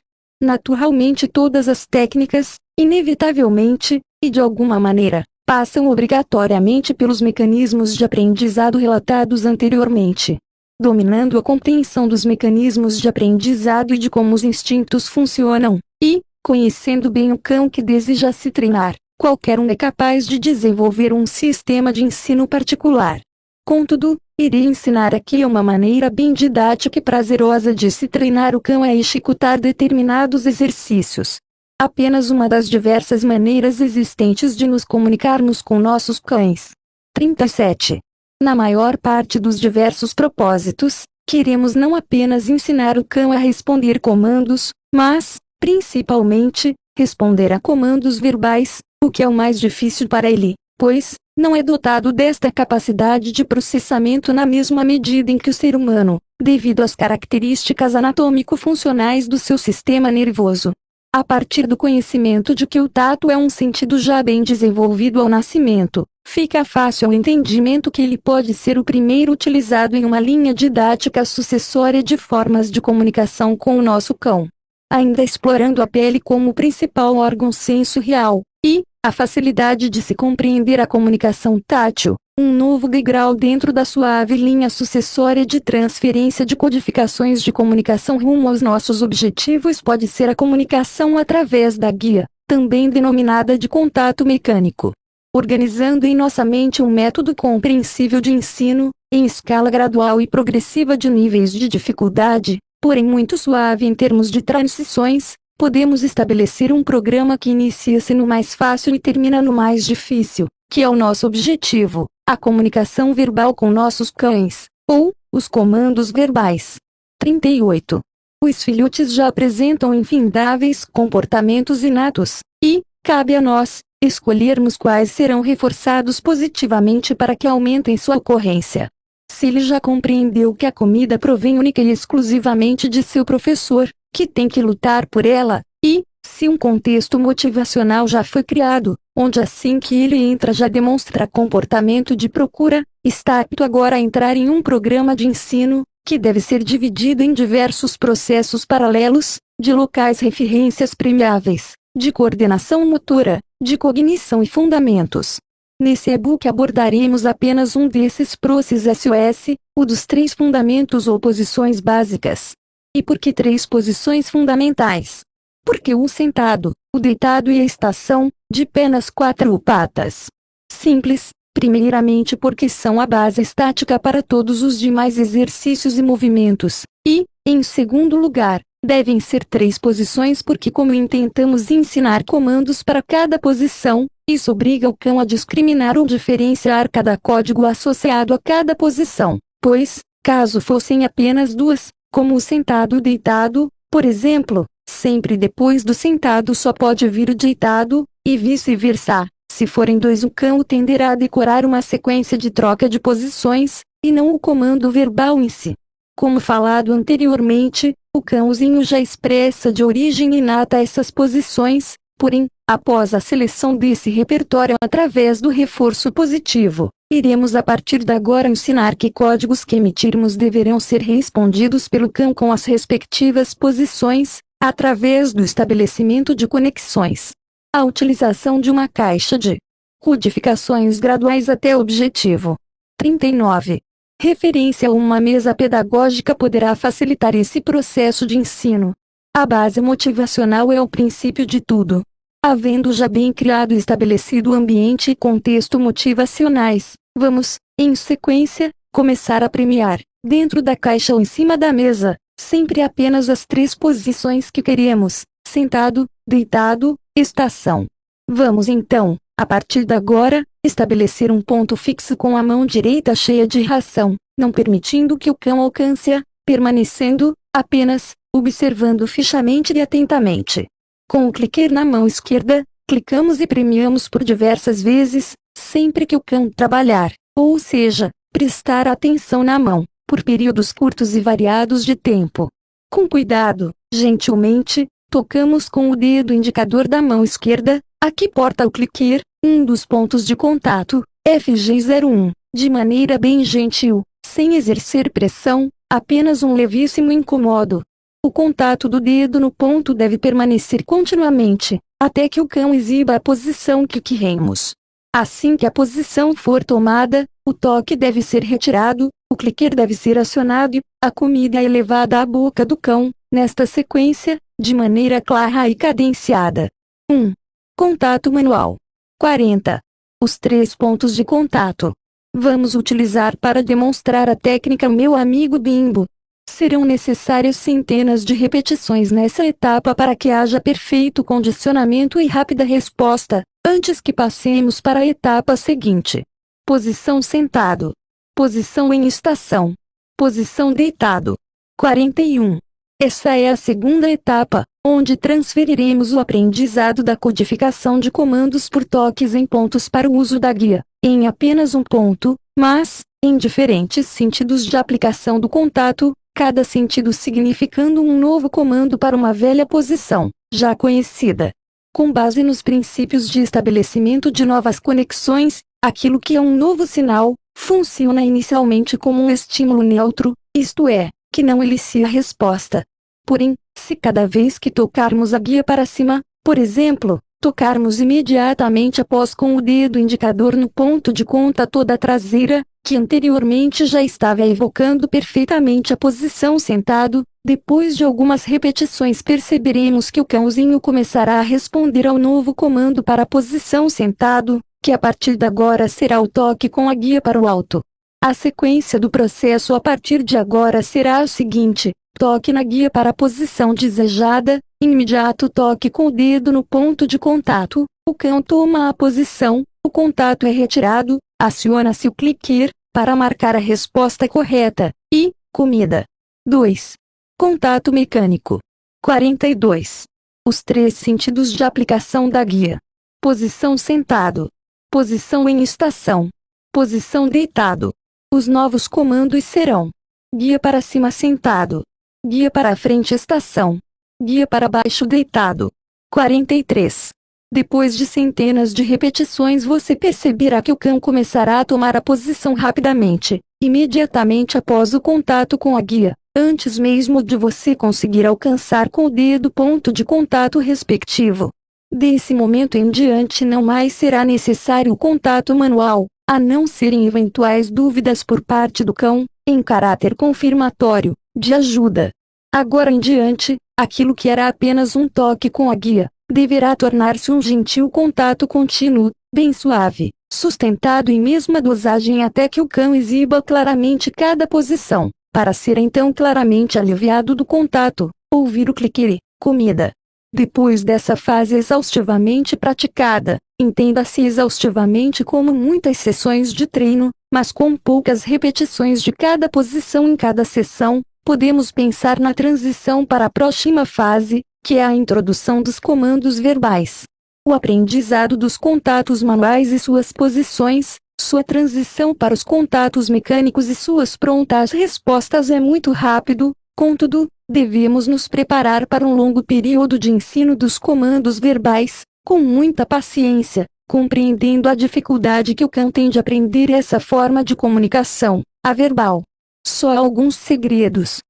Naturalmente todas as técnicas, inevitavelmente, e de alguma maneira, passam obrigatoriamente pelos mecanismos de aprendizado relatados anteriormente. Dominando a compreensão dos mecanismos de aprendizado e de como os instintos funcionam, e, conhecendo bem o cão que deseja se treinar, qualquer um é capaz de desenvolver um sistema de ensino particular. Contudo, irei ensinar aqui uma maneira bem didática e prazerosa de se treinar o cão a executar determinados exercícios. Apenas uma das diversas maneiras existentes de nos comunicarmos com nossos cães. 37. Na maior parte dos diversos propósitos, queremos não apenas ensinar o cão a responder comandos, mas, principalmente, responder a comandos verbais, o que é o mais difícil para ele, pois, não é dotado desta capacidade de processamento na mesma medida em que o ser humano, devido às características anatômico-funcionais do seu sistema nervoso. A partir do conhecimento de que o tato é um sentido já bem desenvolvido ao nascimento, fica fácil o entendimento que ele pode ser o primeiro utilizado em uma linha didática sucessória de formas de comunicação com o nosso cão. Ainda explorando a pele como principal órgão sensorial, e a facilidade de se compreender a comunicação tátil, um novo degrau dentro da suave linha sucessória de transferência de codificações de comunicação rumo aos nossos objetivos pode ser a comunicação através da guia, também denominada de contato mecânico. Organizando em nossa mente um método compreensível de ensino, em escala gradual e progressiva de níveis de dificuldade, porém muito suave em termos de transições, podemos estabelecer um programa que inicia-se no mais fácil e termina no mais difícil, que é o nosso objetivo, a comunicação verbal com nossos cães, ou, os comandos verbais. 38. Os filhotes já apresentam infindáveis comportamentos inatos, e, cabe a nós, escolhermos quais serão reforçados positivamente para que aumentem sua ocorrência. Se ele já compreendeu que a comida provém única e exclusivamente de seu professor, que tem que lutar por ela, e, se um contexto motivacional já foi criado, onde assim que ele entra já demonstra comportamento de procura, está apto agora a entrar em um programa de ensino, que deve ser dividido em diversos processos paralelos, de locais referências premiáveis, de coordenação motora, de cognição e fundamentos. Nesse e-book abordaremos apenas um desses processos, o dos 3 fundamentos ou posições básicas. E por que 3 posições fundamentais? Porque o sentado, o deitado e a estação, de pé nas 4 patas. Simples, primeiramente porque são a base estática para todos os demais exercícios e movimentos, e, em segundo lugar, Devem ser 3 posições porque como intentamos ensinar comandos para cada posição, isso obriga o cão a discriminar ou diferenciar cada código associado a cada posição, pois, caso fossem apenas 2, como o sentado e deitado, por exemplo, sempre depois do sentado só pode vir o deitado, e vice-versa. Se forem 2 o cão tenderá a decorar uma sequência de troca de posições, e não o comando verbal em si. Como falado anteriormente, o cãozinho já expressa de origem inata essas posições, porém, após a seleção desse repertório através do reforço positivo, iremos a partir de agora ensinar que códigos que emitirmos deverão ser respondidos pelo cão com as respectivas posições, através do estabelecimento de conexões. A utilização de uma caixa de codificações graduais até o objetivo. 39. Referência a uma mesa pedagógica poderá facilitar esse processo de ensino. A base motivacional é o princípio de tudo. Havendo já bem criado e estabelecido o ambiente e contexto motivacionais, vamos, em sequência, começar a premiar, dentro da caixa ou em cima da mesa, sempre apenas as 3 posições que queremos: sentado, deitado, estação. Vamos então, a partir de agora, estabelecer um ponto fixo com a mão direita cheia de ração, não permitindo que o cão alcance-a, permanecendo, apenas, observando fixamente e atentamente. Com o clicker na mão esquerda, clicamos e premiamos por diversas vezes, sempre que o cão trabalhar, ou seja, prestar atenção na mão, por períodos curtos e variados de tempo. Com cuidado, gentilmente, tocamos com o dedo indicador da mão esquerda, a que porta o clicker, um dos pontos de contato, FG01, de maneira bem gentil, sem exercer pressão, apenas um levíssimo incomodo. O contato do dedo no ponto deve permanecer continuamente, até que o cão exiba a posição que queremos. Assim que a posição for tomada, o toque deve ser retirado, o clicker deve ser acionado e a comida é levada à boca do cão, nesta sequência, de maneira clara e cadenciada. 1. Contato manual. 40. Os 3 pontos de contato. Vamos utilizar para demonstrar a técnica o meu amigo Bimbo. Serão necessárias centenas de repetições nessa etapa para que haja perfeito condicionamento e rápida resposta, antes que passemos para a etapa seguinte. Posição sentado. Posição em estação. Posição deitado. 41. Essa é a segunda etapa, onde transferiremos o aprendizado da codificação de comandos por toques em pontos para o uso da guia, em apenas um ponto, mas, em diferentes sentidos de aplicação do contato, cada sentido significando um novo comando para uma velha posição, já conhecida. Com base nos princípios de estabelecimento de novas conexões, aquilo que é um novo sinal, funciona inicialmente como um estímulo neutro, isto é, que não inicia a resposta. Porém, se cada vez que tocarmos a guia para cima, por exemplo, tocarmos imediatamente após com o dedo indicador no ponto de contato da traseira, que anteriormente já estava evocando perfeitamente a posição sentado, depois de algumas repetições perceberemos que o cãozinho começará a responder ao novo comando para a posição sentado, que a partir de agora será o toque com a guia para o alto. A sequência do processo a partir de agora será a seguinte: toque na guia para a posição desejada, imediato toque com o dedo no ponto de contato, o cão toma a posição, o contato é retirado, aciona-se o clicker, para marcar a resposta correta, e, comida. 2. Contato mecânico. 42. Os 3 sentidos de aplicação da guia. Posição sentado. Posição em estação. Posição deitado. Os novos comandos serão: guia para cima sentado. Guia para frente estação. Guia para baixo deitado. 43. Depois de centenas de repetições você perceberá que o cão começará a tomar a posição rapidamente, imediatamente após o contato com a guia, antes mesmo de você conseguir alcançar com o dedo o ponto de contato respectivo. Desse momento em diante não mais será necessário o contato manual, a não ser em eventuais dúvidas por parte do cão, em caráter confirmatório, de ajuda. Agora em diante, aquilo que era apenas um toque com a guia, deverá tornar-se um gentil contato contínuo, bem suave, sustentado em mesma dosagem até que o cão exiba claramente cada posição, para ser então claramente aliviado do contato, Ouvir o clicker, comida. Depois dessa fase exaustivamente praticada, entenda-se exaustivamente como muitas sessões de treino, mas com poucas repetições de cada posição em cada sessão, podemos pensar na transição para a próxima fase, que é a introdução dos comandos verbais. O aprendizado dos contatos manuais e suas posições, sua transição para os contatos mecânicos e suas prontas respostas é muito rápido, contudo, devemos nos preparar para um longo período de ensino dos comandos verbais, com muita paciência, compreendendo a dificuldade que o cão tem de aprender essa forma de comunicação, a verbal. Só alguns segredos: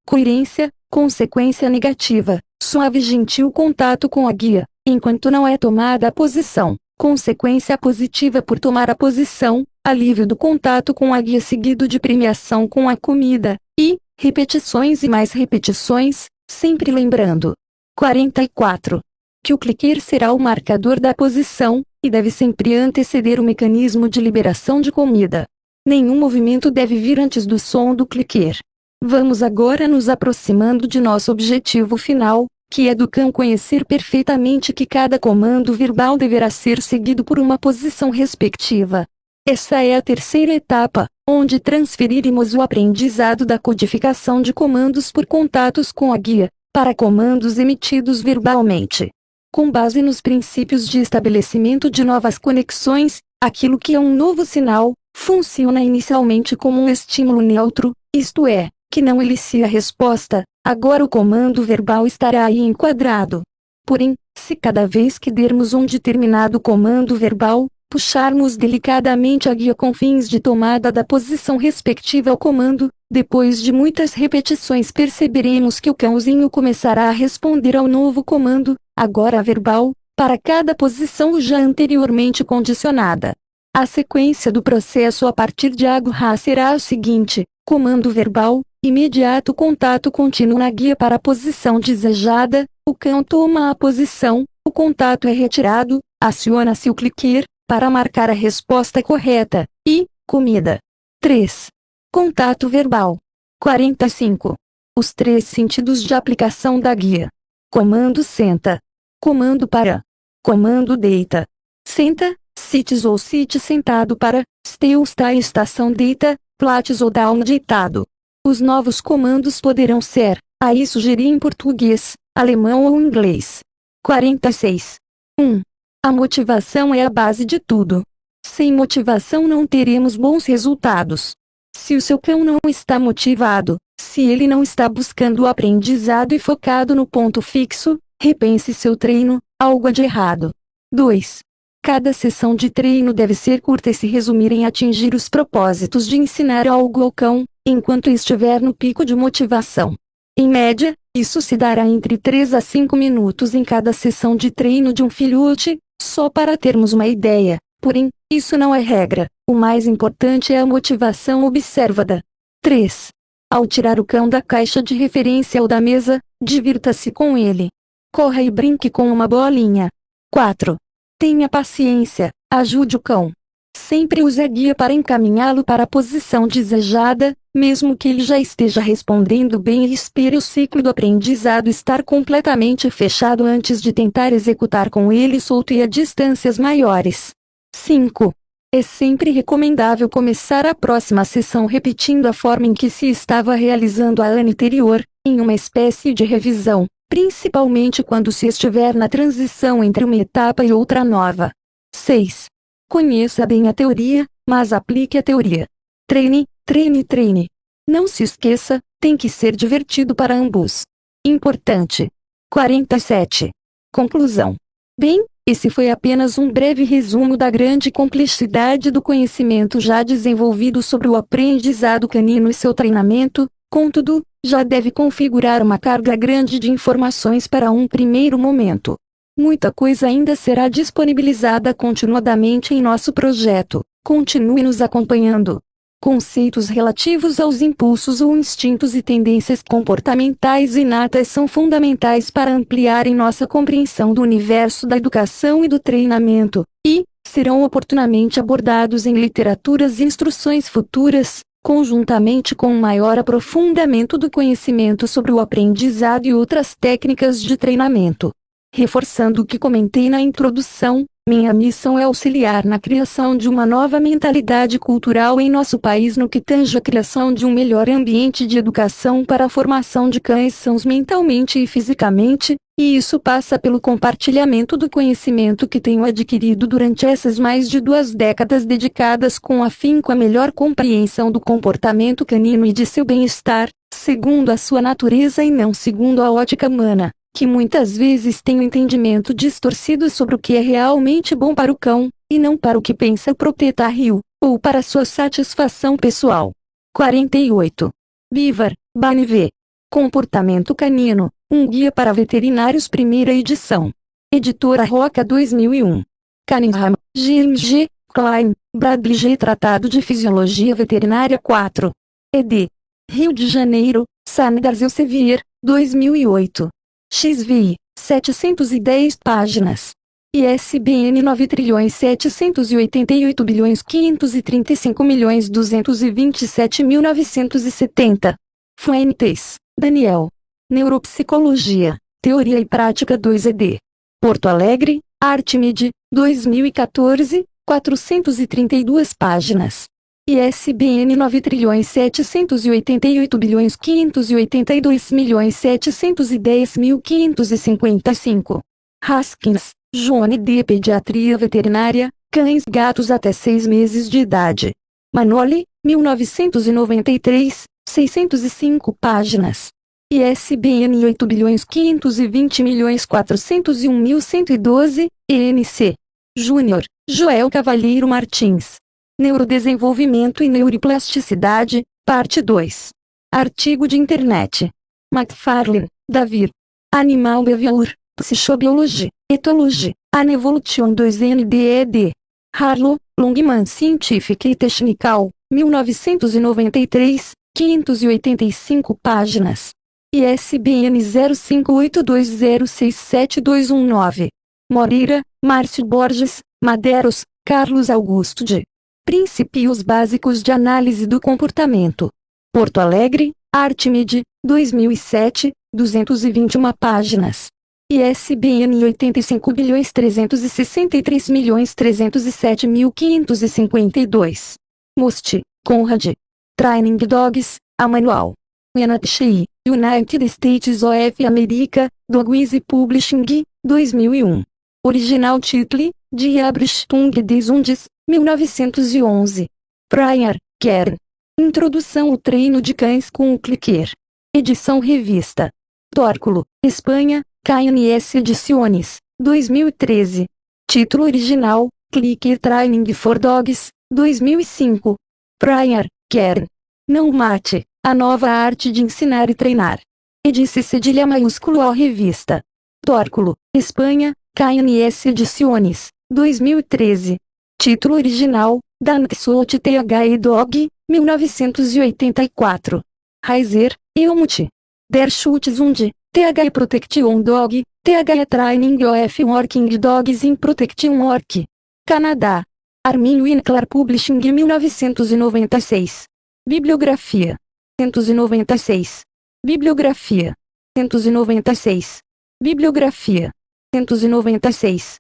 coerência, consequência negativa, suave e gentil contato com a guia, enquanto não é tomada a posição, consequência positiva por tomar a posição, alívio do contato com a guia seguido de premiação com a comida, e repetições e mais repetições, sempre lembrando. 44. Que o clicker será o marcador da posição, e deve sempre anteceder o mecanismo de liberação de comida. Nenhum movimento deve vir antes do som do clicker. Vamos agora nos aproximando de nosso objetivo final, que é do cão conhecer perfeitamente que cada comando verbal deverá ser seguido por uma posição respectiva. Essa é a terceira etapa, onde transferiremos o aprendizado da codificação de comandos por contatos com a guia, para comandos emitidos verbalmente. Com base nos princípios de estabelecimento de novas conexões, aquilo que é um novo sinal, funciona inicialmente como um estímulo neutro, isto é, que não inicia a resposta. Agora o comando verbal estará aí enquadrado. Porém, se cada vez que dermos um determinado comando verbal, puxarmos delicadamente a guia com fins de tomada da posição respectiva ao comando, depois de muitas repetições perceberemos que o cãozinho começará a responder ao novo comando, agora verbal, para cada posição já anteriormente condicionada. A sequência do processo a partir de agora será a seguinte: comando verbal, imediato contato contínuo na guia para a posição desejada, o cão toma a posição, o contato é retirado, aciona-se o clicker, para marcar a resposta correta, e, comida. 3. Contato verbal. 45. Os 3 sentidos de aplicação da guia. Comando senta. Comando para. Comando deita. Senta, sits ou sit sentado para, stay ou stay estação deita, plates ou down deitado. Os novos comandos poderão ser, aí sugerir em português, alemão ou inglês. 46. 1. A motivação é a base de tudo. Sem motivação não teremos bons resultados. Se o seu cão não está motivado, se ele não está buscando o aprendizado e focado no ponto fixo, repense seu treino, algo há de errado. 2. Cada sessão de treino deve ser curta e se resumir em atingir os propósitos de ensinar algo ao cão, enquanto estiver no pico de motivação. Em média, isso se dará entre 3 a 5 minutos em cada sessão de treino de um filhote, só para termos uma ideia. Porém, isso não é regra, o mais importante é a motivação observada. 3. Ao tirar o cão da caixa de referência ou da mesa, divirta-se com ele. Corra e brinque com uma bolinha. 4. Tenha paciência, ajude o cão. Sempre use a guia para encaminhá-lo para a posição desejada, mesmo que ele já esteja respondendo bem, e espere o ciclo do aprendizado estar completamente fechado antes de tentar executar com ele solto e a distâncias maiores. 5. É sempre recomendável começar a próxima sessão repetindo a forma em que se estava realizando a anterior, em uma espécie de revisão, principalmente quando se estiver na transição entre uma etapa e outra nova. 6. Conheça bem a teoria, mas aplique a teoria. Treine, treine, treine. Não se esqueça, tem que ser divertido para ambos. Importante. 47. Conclusão. Bem, esse foi apenas um breve resumo da grande complexidade do conhecimento já desenvolvido sobre o aprendizado canino e seu treinamento, contudo, já deve configurar uma carga grande de informações para um primeiro momento. Muita coisa ainda será disponibilizada continuadamente em nosso projeto. Continue nos acompanhando. Conceitos relativos aos impulsos ou instintos e tendências comportamentais inatas são fundamentais para ampliar em nossa compreensão do universo da educação e do treinamento, e serão oportunamente abordados em literaturas e instruções futuras, conjuntamente com um maior aprofundamento do conhecimento sobre o aprendizado e outras técnicas de treinamento. Reforçando o que comentei na introdução, minha missão é auxiliar na criação de uma nova mentalidade cultural em nosso país no que tange a criação de um melhor ambiente de educação para a formação de cães sãos mentalmente e fisicamente, e isso passa pelo compartilhamento do conhecimento que tenho adquirido durante essas mais de 2 décadas dedicadas com afinco à melhor compreensão do comportamento canino e de seu bem-estar, segundo a sua natureza e não segundo a ótica humana, que muitas vezes tem um entendimento distorcido sobre o que é realmente bom para o cão, e não para o que pensa o proprietário, ou para sua satisfação pessoal. 48. Bivar, Bani V. Comportamento Canino, um guia para veterinários, primeira edição. Editora Roca 2001. Cunningham, James G. Klein, Bradley G. Tratado de Fisiologia Veterinária 4. ed. Rio de Janeiro, Sanders Elsevier, 2008. XVI, 710 páginas. ISBN 9.788.535.227.970. Fuentes, Daniel. Neuropsicologia, Teoria e Prática 2 ed. Porto Alegre, Artmed, 2014, 432 páginas. ISBN 9.788.582.710.555. Haskins, Joane D. Pediatria Veterinária, Cães Gatos até 6 meses de idade. Manoli, 1993, 605 páginas. ISBN 8.520.401.112, ENC. Júnior, Joel Cavalheiro Martins. Neurodesenvolvimento e Neuroplasticidade, Parte 2. Artigo de Internet. McFarlane, David. Animal Behavior, Psychobiology, Ethology, An Evolution 2nd ed. Harlow, Longman Scientific e Technical, 1993, 585 páginas. ISBN 0582067219. Moreira, Márcio Borges, Madeiros, Carlos Augusto de. Princípios Básicos de Análise do Comportamento. Porto Alegre, Artmed, 2007, 221 páginas. ISBN 85.363.307.552. Most, Conrad. Training Dogs, a Manual. Wenatchee, United States of America, Dogwiz Publishing, 2001. Original Title, Die Abrichtung des Hundes, 1911. Pryor, Kern. Introdução ao treino de cães com o clicker. Edição Revista. Tórculo, Espanha, KNS Ediciones, 2013. Título original, Clicker Training for Dogs, 2005. Pryor, Kern. Não mate, a nova arte de ensinar e treinar. Edice cedilha maiúsculo ao revista. Tórculo, Espanha, KNS Ediciones, 2013. Título original, Danxout THE Dog, 1984. Heiser, Helmut. Der Schutzhund, THE Protection Dog, THE Training of Working Dogs in Protection Work. Canadá. Armin Winkler Publishing 1996. Bibliografia. 196. Bibliografia. 196. Bibliografia. 196.